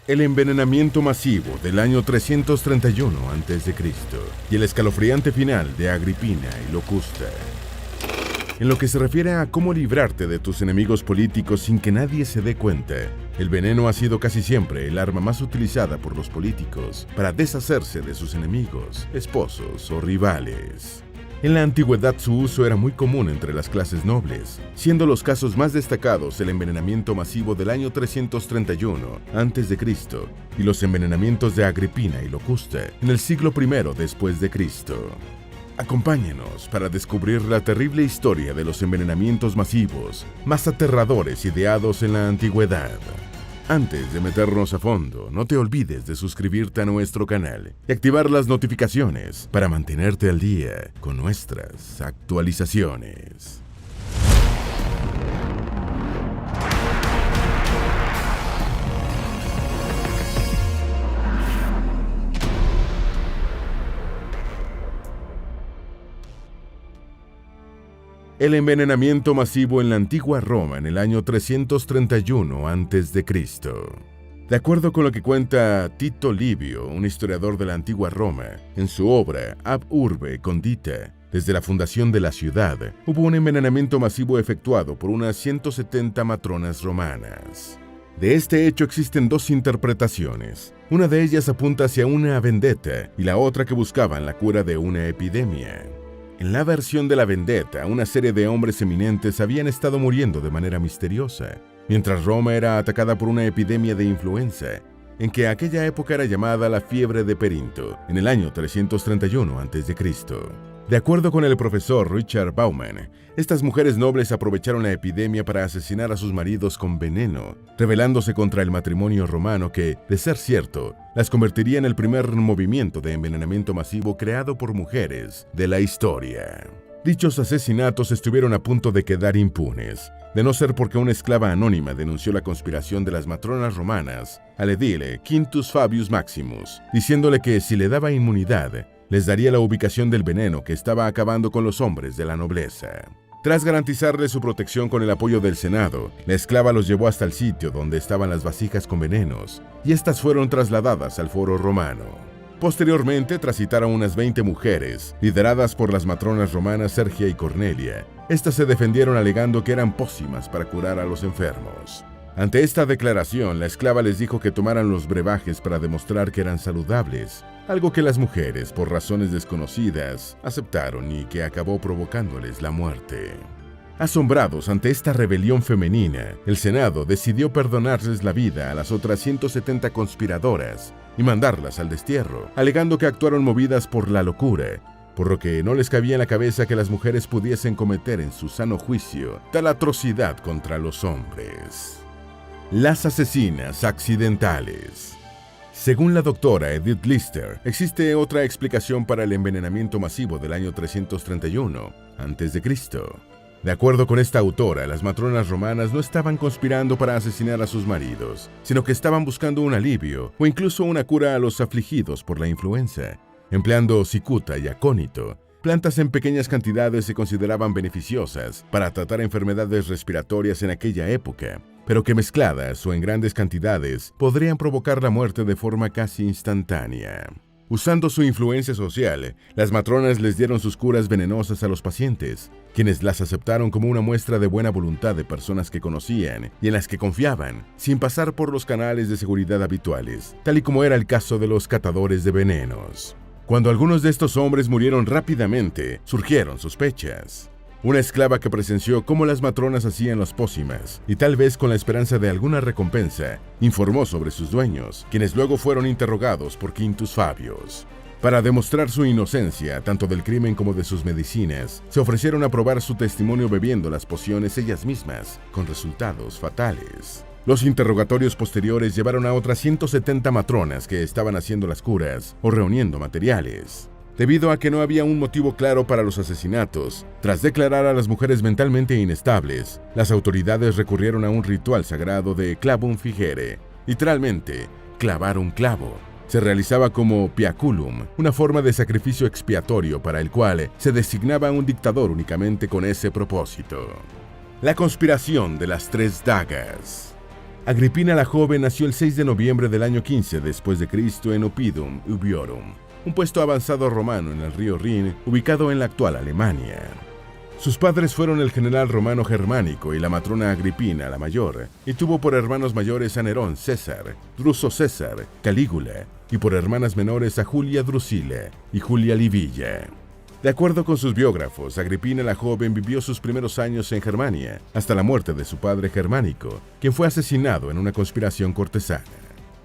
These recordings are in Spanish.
El envenenamiento masivo del año 331 a.C. y el escalofriante final de Agripina y Locusta. En lo que se refiere a cómo librarte de tus enemigos políticos sin que nadie se dé cuenta, el veneno ha sido casi siempre el arma más utilizada por los políticos para deshacerse de sus enemigos, esposos o rivales. En la antigüedad su uso era muy común entre las clases nobles, siendo los casos más destacados el envenenamiento masivo del año 331 a.C. y los envenenamientos de Agripina y Locusta en el siglo I después de Cristo. Acompáñenos para descubrir la terrible historia de los envenenamientos masivos más aterradores ideados en la antigüedad. Antes de meternos a fondo, no te olvides de suscribirte a nuestro canal y activar las notificaciones para mantenerte al día con nuestras actualizaciones. El envenenamiento masivo en la antigua Roma en el año 331 a.C. De acuerdo con lo que cuenta Tito Livio, un historiador de la antigua Roma, en su obra Ab Urbe Condita, desde la fundación de la ciudad, hubo un envenenamiento masivo efectuado por unas 170 matronas romanas. De este hecho existen dos interpretaciones. Una de ellas apunta hacia una vendetta y la otra que buscaban la cura de una epidemia. En la versión de la vendetta, una serie de hombres eminentes habían estado muriendo de manera misteriosa, mientras Roma era atacada por una epidemia de influenza, en que aquella época era llamada la fiebre de Perinto, en el año 331 a.C. De acuerdo con el profesor Richard Bauman, estas mujeres nobles aprovecharon la epidemia para asesinar a sus maridos con veneno, rebelándose contra el matrimonio romano que, de ser cierto, las convertiría en el primer movimiento de envenenamiento masivo creado por mujeres de la historia. Dichos asesinatos estuvieron a punto de quedar impunes, de no ser porque una esclava anónima denunció la conspiración de las matronas romanas al edil Quintus Fabius Maximus, diciéndole que si le daba inmunidad, les daría la ubicación del veneno que estaba acabando con los hombres de la nobleza. Tras garantizarles su protección con el apoyo del Senado, la esclava los llevó hasta el sitio donde estaban las vasijas con venenos, y estas fueron trasladadas al foro romano. Posteriormente, tras citar a unas 20 mujeres, lideradas por las matronas romanas Sergia y Cornelia, estas se defendieron alegando que eran pócimas para curar a los enfermos. Ante esta declaración, la esclava les dijo que tomaran los brebajes para demostrar que eran saludables, algo que las mujeres, por razones desconocidas, aceptaron y que acabó provocándoles la muerte. Asombrados ante esta rebelión femenina, el Senado decidió perdonarles la vida a las otras 170 conspiradoras y mandarlas al destierro, alegando que actuaron movidas por la locura, por lo que no les cabía en la cabeza que las mujeres pudiesen cometer en su sano juicio tal atrocidad contra los hombres. Las asesinas accidentales. Según la doctora Edith Lister, existe otra explicación para el envenenamiento masivo del año 331 a.C. De acuerdo con esta autora, las matronas romanas no estaban conspirando para asesinar a sus maridos, sino que estaban buscando un alivio o incluso una cura a los afligidos por la influenza, empleando cicuta y acónito. Plantas en pequeñas cantidades se consideraban beneficiosas para tratar enfermedades respiratorias en aquella época, pero que mezcladas o en grandes cantidades podrían provocar la muerte de forma casi instantánea. Usando su influencia social, las matronas les dieron sus curas venenosas a los pacientes, quienes las aceptaron como una muestra de buena voluntad de personas que conocían y en las que confiaban, sin pasar por los canales de seguridad habituales, tal y como era el caso de los catadores de venenos. Cuando algunos de estos hombres murieron rápidamente, surgieron sospechas. Una esclava que presenció cómo las matronas hacían las pócimas, y tal vez con la esperanza de alguna recompensa, informó sobre sus dueños, quienes luego fueron interrogados por Quintus Fabius. Para demostrar su inocencia, tanto del crimen como de sus medicinas, se ofrecieron a probar su testimonio bebiendo las pociones ellas mismas, con resultados fatales. Los interrogatorios posteriores llevaron a otras 170 matronas que estaban haciendo las curas o reuniendo materiales. Debido a que no había un motivo claro para los asesinatos, tras declarar a las mujeres mentalmente inestables, las autoridades recurrieron a un ritual sagrado de clavum figere, literalmente, clavar un clavo. Se realizaba como piaculum, una forma de sacrificio expiatorio para el cual se designaba a un dictador únicamente con ese propósito. La conspiración de las tres dagas. Agripina la joven nació el 6 de noviembre del año 15 después de Cristo en Oppidum Ubiorum, un puesto avanzado romano en el río Rin, ubicado en la actual Alemania. Sus padres fueron el general romano Germánico y la matrona Agripina la mayor, y tuvo por hermanos mayores a Nerón César, Druso César, Calígula, y por hermanas menores a Julia Drusila y Julia Livilla. De acuerdo con sus biógrafos, Agripina la joven vivió sus primeros años en Germania, hasta la muerte de su padre Germánico, quien fue asesinado en una conspiración cortesana.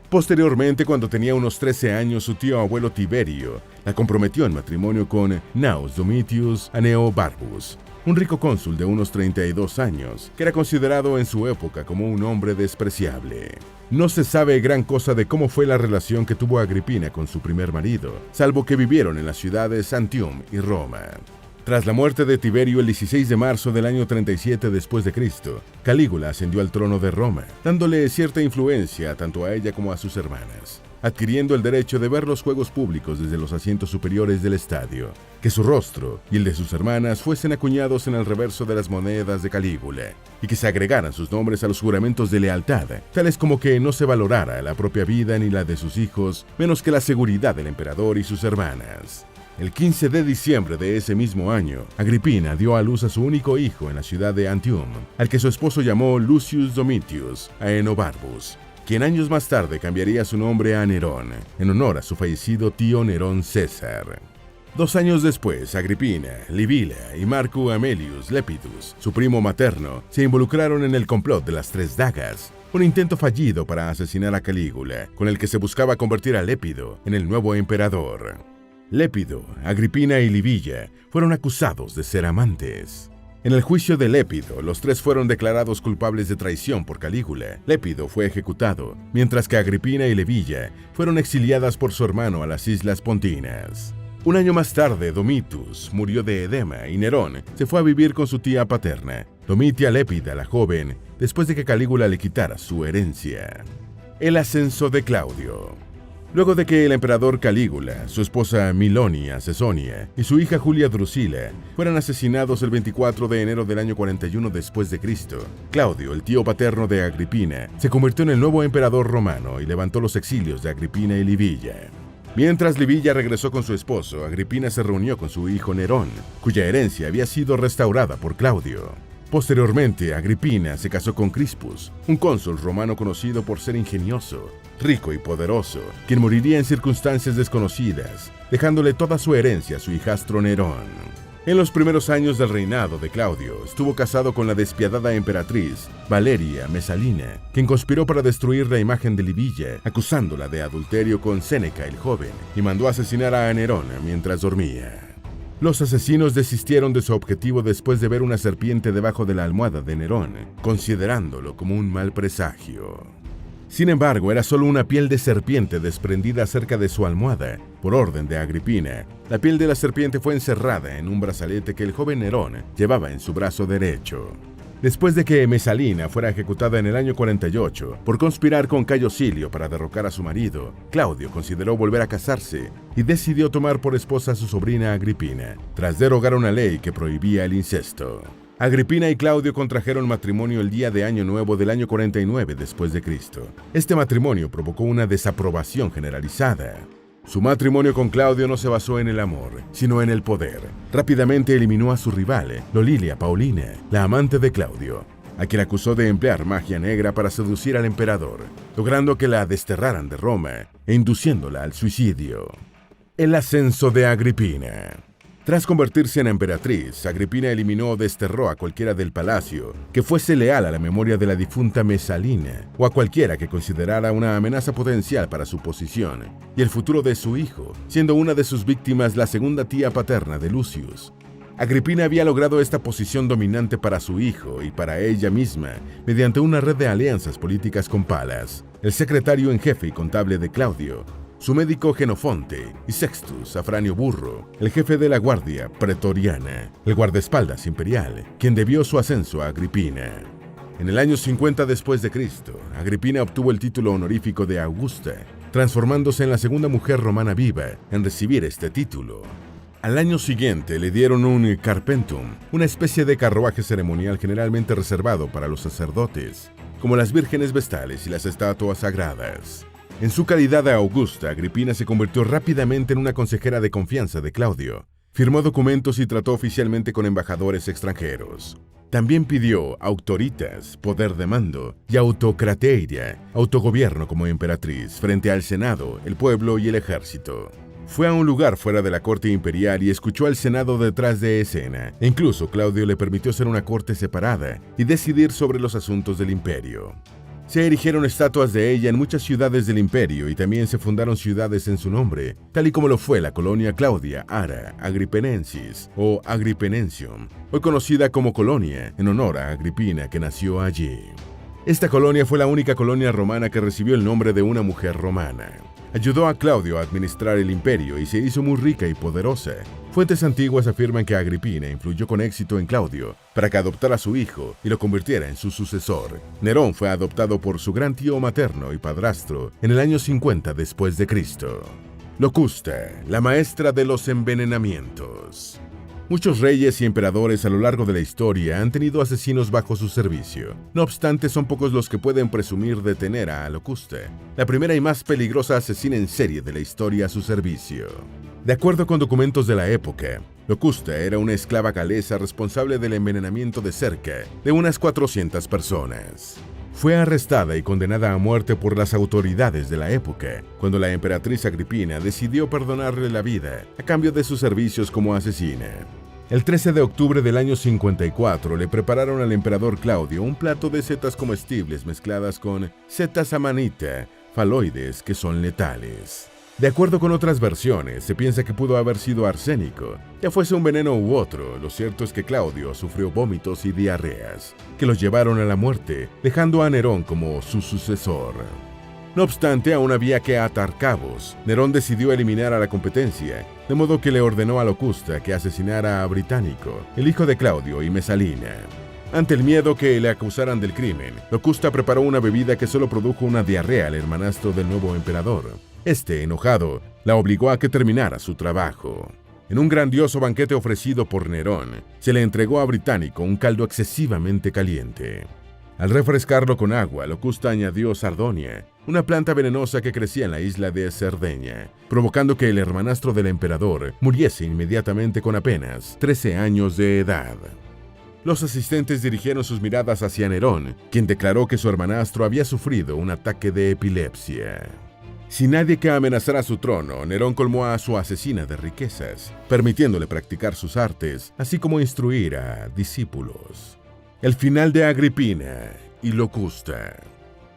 Posteriormente, cuando tenía unos 13 años, su tío abuelo Tiberio la comprometió en matrimonio con Gnaeus Domitius Aneo Barbus, un rico cónsul de unos 32 años, que era considerado en su época como un hombre despreciable. No se sabe gran cosa de cómo fue la relación que tuvo Agripina con su primer marido, salvo que vivieron en las ciudades Antium y Roma. Tras la muerte de Tiberio el 16 de marzo del año 37 después de Cristo, Calígula ascendió al trono de Roma, dándole cierta influencia tanto a ella como a sus hermanas, adquiriendo el derecho de ver los juegos públicos desde los asientos superiores del estadio, que su rostro y el de sus hermanas fuesen acuñados en el reverso de las monedas de Calígula, y que se agregaran sus nombres a los juramentos de lealtad, tales como que no se valorara la propia vida ni la de sus hijos, menos que la seguridad del emperador y sus hermanas. El 15 de diciembre de ese mismo año, Agripina dio a luz a su único hijo en la ciudad de Antium, al que su esposo llamó Lucius Domitius Aenobarbus, quien años más tarde cambiaría su nombre a Nerón, en honor a su fallecido tío Nerón César. 2 años después, Agripina, Livilla y Marco Amelius Lepidus, su primo materno, se involucraron en el complot de las 3 dagas, un intento fallido para asesinar a Calígula, con el que se buscaba convertir a Lépido en el nuevo emperador. Lépido, Agripina y Livilla fueron acusados de ser amantes. En el juicio de Lépido, los 3 fueron declarados culpables de traición por Calígula. Lépido fue ejecutado, mientras que Agripina y Livilla fueron exiliadas por su hermano a las Islas Pontinas. Un año más tarde, Domitus murió de edema y Nerón se fue a vivir con su tía paterna, Domitia Lépida la joven, después de que Calígula le quitara su herencia. El ascenso de Claudio. Luego de que el emperador Calígula, su esposa Milonia Cesonia y su hija Julia Drusila fueran asesinados el 24 de enero del año 41 después de Cristo, Claudio, el tío paterno de Agripina, se convirtió en el nuevo emperador romano y levantó los exilios de Agripina y Livilla. Mientras Livilla regresó con su esposo, Agripina se reunió con su hijo Nerón, cuya herencia había sido restaurada por Claudio. Posteriormente, Agripina se casó con Crispus, un cónsul romano conocido por ser ingenioso, rico y poderoso, quien moriría en circunstancias desconocidas, dejándole toda su herencia a su hijastro Nerón. En los primeros años del reinado de Claudio, estuvo casado con la despiadada emperatriz Valeria Mesalina, quien conspiró para destruir la imagen de Livilla, acusándola de adulterio con Séneca el joven, y mandó asesinar a Nerón mientras dormía. Los asesinos desistieron de su objetivo después de ver una serpiente debajo de la almohada de Nerón, considerándolo como un mal presagio. Sin embargo, era solo una piel de serpiente desprendida cerca de su almohada. Por orden de Agripina, la piel de la serpiente fue encerrada en un brazalete que el joven Nerón llevaba en su brazo derecho. Después de que Mesalina fuera ejecutada en el año 48 por conspirar con Cayo Silio para derrocar a su marido, Claudio consideró volver a casarse y decidió tomar por esposa a su sobrina Agripina, tras derogar una ley que prohibía el incesto. Agripina y Claudio contrajeron matrimonio el día de Año Nuevo del año 49 después de Cristo. Este matrimonio provocó una desaprobación generalizada. Su matrimonio con Claudio no se basó en el amor, sino en el poder. Rápidamente eliminó a su rival, Lolilia Paulina, la amante de Claudio, a quien acusó de emplear magia negra para seducir al emperador, logrando que la desterraran de Roma e induciéndola al suicidio. El ascenso de Agripina. Tras convertirse en emperatriz, Agripina eliminó o desterró a cualquiera del palacio que fuese leal a la memoria de la difunta Mesalina o a cualquiera que considerara una amenaza potencial para su posición y el futuro de su hijo, siendo una de sus víctimas la segunda tía paterna de Lucius. Agripina había logrado esta posición dominante para su hijo y para ella misma mediante una red de alianzas políticas con Palas, el secretario en jefe y contable de Claudio, su médico Genofonte y Sextus Afranio Burro, el jefe de la guardia pretoriana, el guardaespaldas imperial, quien debió su ascenso a Agripina. En el año 50 después de Cristo, Agripina obtuvo el título honorífico de Augusta, transformándose en la segunda mujer romana viva en recibir este título. Al año siguiente le dieron un carpentum, una especie de carruaje ceremonial generalmente reservado para los sacerdotes. como las vírgenes vestales y las estatuas sagradas. En su calidad de Augusta, Agripina se convirtió rápidamente en una consejera de confianza de Claudio. Firmó documentos y trató oficialmente con embajadores extranjeros. También pidió autoritas, poder de mando, y autocrateia, autogobierno como emperatriz, frente al Senado, el pueblo y el ejército. Fue a un lugar fuera de la corte imperial y escuchó al Senado detrás de escena. E incluso Claudio le permitió ser una corte separada y decidir sobre los asuntos del imperio. Se erigieron estatuas de ella en muchas ciudades del imperio y también se fundaron ciudades en su nombre, tal y como lo fue la colonia Claudia Ara Agripenensis o Agripenensium, hoy conocida como Colonia, en honor a Agripina que nació allí. Esta colonia fue la única colonia romana que recibió el nombre de una mujer romana. Ayudó a Claudio a administrar el imperio y se hizo muy rica y poderosa. Fuentes antiguas afirman que Agripina influyó con éxito en Claudio para que adoptara a su hijo y lo convirtiera en su sucesor. Nerón fue adoptado por su gran tío materno y padrastro en el año 50 después de Cristo. Locusta, la maestra de los envenenamientos. Muchos reyes y emperadores a lo largo de la historia han tenido asesinos bajo su servicio. No obstante, son pocos los que pueden presumir de tener a Locusta, la primera y más peligrosa asesina en serie de la historia a su servicio. De acuerdo con documentos de la época, Locusta era una esclava galesa responsable del envenenamiento de cerca de unas 400 personas. Fue arrestada y condenada a muerte por las autoridades de la época, cuando la emperatriz Agripina decidió perdonarle la vida a cambio de sus servicios como asesina. El 13 de octubre del año 54 le prepararon al emperador Claudio un plato de setas comestibles mezcladas con setas amanita, faloides que son letales. De acuerdo con otras versiones, se piensa que pudo haber sido arsénico, ya fuese un veneno u otro. Lo cierto es que Claudio sufrió vómitos y diarreas, que los llevaron a la muerte, dejando a Nerón como su sucesor. No obstante, aún había que atar cabos. Nerón decidió eliminar a la competencia, de modo que le ordenó a Locusta que asesinara a Británico, el hijo de Claudio y Mesalina. Ante el miedo que le acusaran del crimen, Locusta preparó una bebida que solo produjo una diarrea al hermanastro del nuevo emperador. Este, enojado, la obligó a que terminara su trabajo. En un grandioso banquete ofrecido por Nerón, se le entregó a Británico un caldo excesivamente caliente. Al refrescarlo con agua, Locusta añadió sardonia, una planta venenosa que crecía en la isla de Cerdeña, provocando que el hermanastro del emperador muriese inmediatamente con apenas 13 años de edad. Los asistentes dirigieron sus miradas hacia Nerón, quien declaró que su hermanastro había sufrido un ataque de epilepsia. Sin nadie que amenazara su trono, Nerón colmó a su asesina de riquezas, permitiéndole practicar sus artes, así como instruir a discípulos. El final de Agripina y Locusta.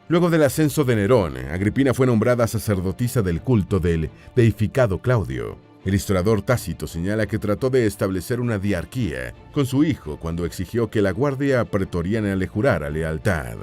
Luego del ascenso de Nerón, Agripina fue nombrada sacerdotisa del culto del deificado Claudio. El historiador Tácito señala que trató de establecer una diarquía con su hijo cuando exigió que la guardia pretoriana le jurara lealtad.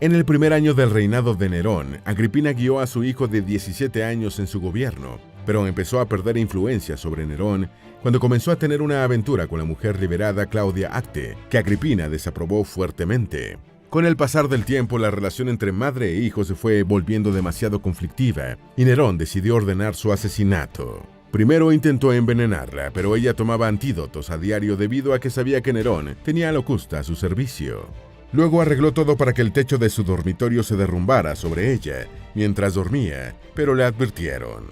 En el primer año del reinado de Nerón, Agripina guió a su hijo de 17 años en su gobierno, pero empezó a perder influencia sobre Nerón cuando comenzó a tener una aventura con la mujer liberada Claudia Acte, que Agripina desaprobó fuertemente. Con el pasar del tiempo, la relación entre madre e hijo se fue volviendo demasiado conflictiva, y Nerón decidió ordenar su asesinato. Primero intentó envenenarla, pero ella tomaba antídotos a diario debido a que sabía que Nerón tenía a Locusta a su servicio. Luego arregló todo para que el techo de su dormitorio se derrumbara sobre ella mientras dormía, pero le advirtieron.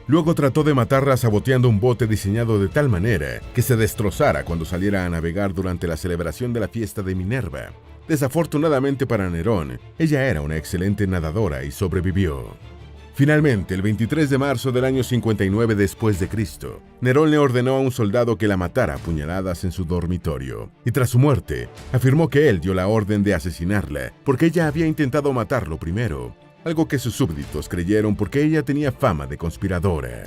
Luego trató de matarla saboteando un bote diseñado de tal manera que se destrozara cuando saliera a navegar durante la celebración de la fiesta de Minerva. Desafortunadamente para Nerón, ella era una excelente nadadora y sobrevivió. Finalmente, el 23 de marzo del año 59 después de Cristo, Nerón le ordenó a un soldado que la matara a puñaladas en su dormitorio, y tras su muerte, afirmó que él dio la orden de asesinarla porque ella había intentado matarlo primero, algo que sus súbditos creyeron porque ella tenía fama de conspiradora.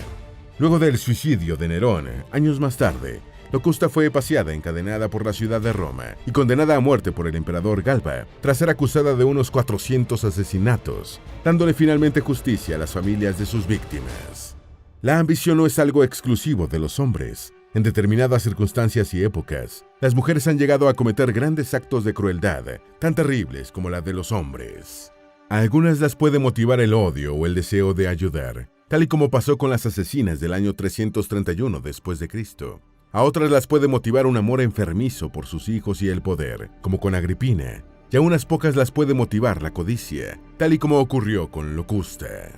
Luego del suicidio de Nerón, años más tarde, Locusta fue paseada encadenada por la ciudad de Roma y condenada a muerte por el emperador Galba, tras ser acusada de unos 400 asesinatos, dándole finalmente justicia a las familias de sus víctimas. La ambición no es algo exclusivo de los hombres. En determinadas circunstancias y épocas, las mujeres han llegado a cometer grandes actos de crueldad, tan terribles como la de los hombres. A algunas las puede motivar el odio o el deseo de ayudar, tal y como pasó con las asesinas del año 331 después de Cristo. A otras las puede motivar un amor enfermizo por sus hijos y el poder, como con Agripina. y a unas pocas las puede motivar la codicia, tal y como ocurrió con Locusta.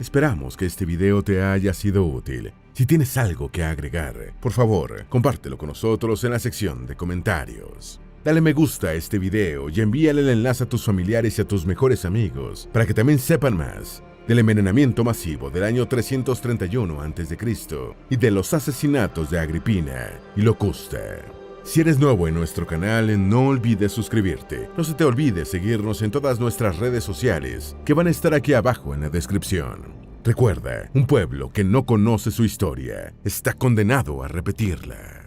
Esperamos que este video te haya sido útil. Si tienes algo que agregar, por favor, compártelo con nosotros en la sección de comentarios. Dale me gusta a este video y envíale el enlace a tus familiares y a tus mejores amigos para que también sepan más del envenenamiento masivo del año 331 a.C. y de los asesinatos de Agripina y Locusta. Si eres nuevo en nuestro canal, no olvides suscribirte. No se te olvide seguirnos en todas nuestras redes sociales, que van a estar aquí abajo en la descripción. Recuerda, un pueblo que no conoce su historia está condenado a repetirla.